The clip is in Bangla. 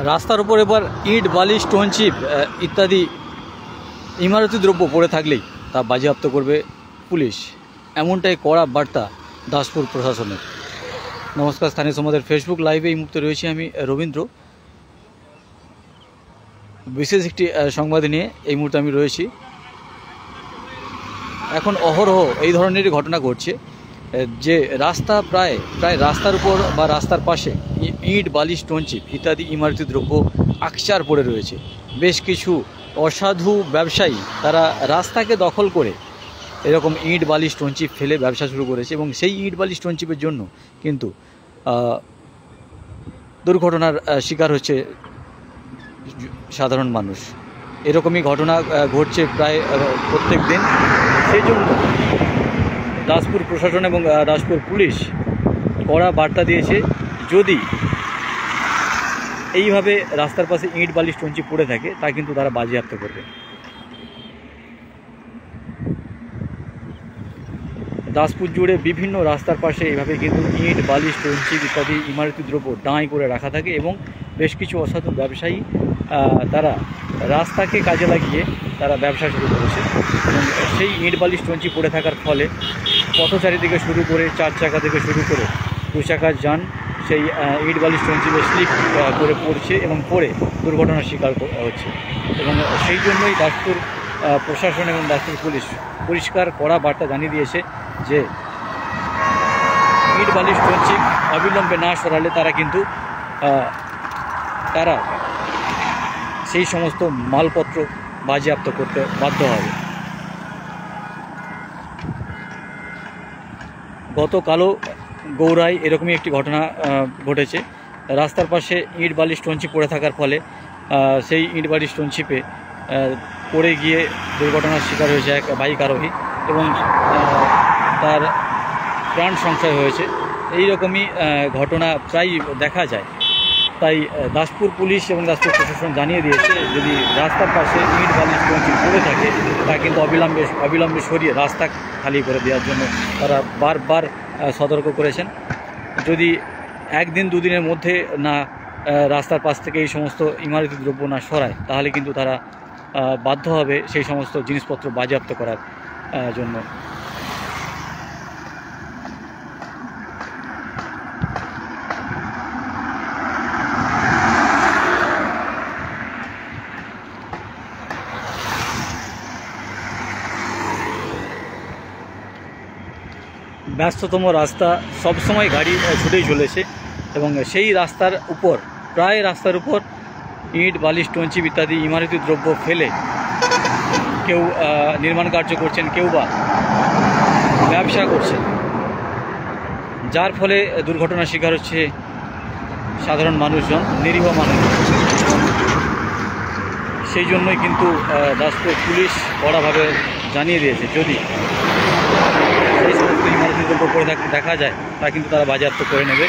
রাস্তার উপর এবার ইট বালি স্টোন চিপ ইত্যাদি ইমারতি দ্রব্য পড়ে থাকলেই তা বাজেয়াপ্ত করবে পুলিশ, এমনটাই কড়া বার্তা দাসপুর প্রশাসনের। নমস্কার, স্থানীয় সমাজের ফেসবুক লাইভে এই মুহূর্তে রয়েছি আমি রবীন্দ্র। বিশেষ একটি সংবাদ নিয়ে এই মুহূর্তে আমি রয়েছি। এখন অহরহ এই ধরনেরই ঘটনা ঘটছে যে রাস্তা প্রায় রাস্তার উপর বা রাস্তার পাশে ইট বালি স্টোন চিপ ইত্যাদি ইমারতি দ্রব্য আকচার পড়ে রয়েছে। বেশ কিছু অসাধু ব্যবসায়ী তারা রাস্তাকে দখল করে এরকম ইট বালি স্টোন চিপ ফেলে ব্যবসা শুরু করেছে এবং সেই ইট বালি স্টোন চিপের জন্য কিন্তু দুর্ঘটনার শিকার হচ্ছে সাধারণ মানুষ। এরকমই ঘটনা ঘটছে প্রায় প্রত্যেক দিন। সেই জন্য দাসপুর প্রশাসন এবং দাসপুর পুলিশ কড়া বার্তা দিয়েছে, যদি এইভাবে রাস্তার পাশে ইট বালি স্টোন চিপ পড়ে থাকে তা কিন্তু তারা বাজেয়াপ্ত করবে। দাসপুর জুড়ে বিভিন্ন রাস্তার পাশে এইভাবে কিন্তু ইট বালি স্টোন চিপ ইত্যাদি ইমারতি দ্রব্য দাঁড় করে রাখা থাকে এবং বেশ কিছু অসাধু ব্যবসায়ী তারা রাস্তাকে কাজে লাগিয়ে তারা ব্যবসা শুরু করেছে এবং সেই ইট বালি স্টোন চিপ পড়ে থাকার ফলে পথচারী থেকে শুরু করে 4 চাকা থেকে শুরু করে 2 চাকার যান সেই ইট বালি স্টোন চিপে স্লিপ করে পড়ছে এবং পড়ে দুর্ঘটনার শিকার হচ্ছে। এবং সেই জন্যই দাসপুর প্রশাসন এবং দাসপুর পুলিশ পরিষ্কার কড়া বার্তা জানিয়ে দিয়েছে যে ইট বালি স্টোন চিপ অবিলম্বে না সরালে তারা কিন্তু তারা সেই সমস্ত মালপত্র বাজেয়াপ্ত করতে বাধ্য হবে। গতকালও গৌড়ায় এরকমই একটি ঘটনা ঘটেছে। রাস্তার পাশে ইট বালি স্টোন চিপ পড়ে থাকার ফলে সেই ইট বালি স্টোন চিপে পড়ে গিয়ে দুর্ঘটনার শিকার হয়েছে এক বাইক আরোহী এবং তার প্রাণ সংশয় হয়েছে। এই রকমই ঘটনা প্রায় দেখা যায়। তাই দাসপুর পুলিশ এবং দাসপুর প্রশাসন জানিয়ে দিয়েছে, যদি রাস্তার পাশে ইট বালি স্টোন চিপ পড়ে থাকে তা কিন্তু অবিলম্বে সরিয়ে রাস্তা খালি করে দেওয়ার জন্য তারা বারবার সতর্ক করেছেন। যদি 1-2 দিনের মধ্যে না রাস্তার পাশ থেকে এই সমস্ত ইমারতি দ্রব্য না সরায় তাহলে কিন্তু তারা বাধ্য হবে সেই সমস্ত জিনিসপত্র বাজেয়াপ্ত করার জন্য। ব্যস্ততম রাস্তা, সবসময় গাড়ি ছুটেই চলেছে এবং সেই রাস্তার উপর রাস্তার উপর ইট বালি স্টোন চিপ ইত্যাদি ইমারতি দ্রব্য ফেলে কেউ নির্মাণ কার্য করছেন, কেউ বা ব্যবসা করছেন, যার ফলে দুর্ঘটনার শিকার হচ্ছে সাধারণ মানুষজন, নিরীহ মানুষজন। সেই জন্যই কিন্তু দাসপুর পুলিশ কড়াভাবে জানিয়ে দিয়েছে, যদি এই সমস্ত ইমারতি দ্রব্য পড়ে দেখা যায় তা কিন্তু তারা বাজেয়াপ্ত করে নেবে।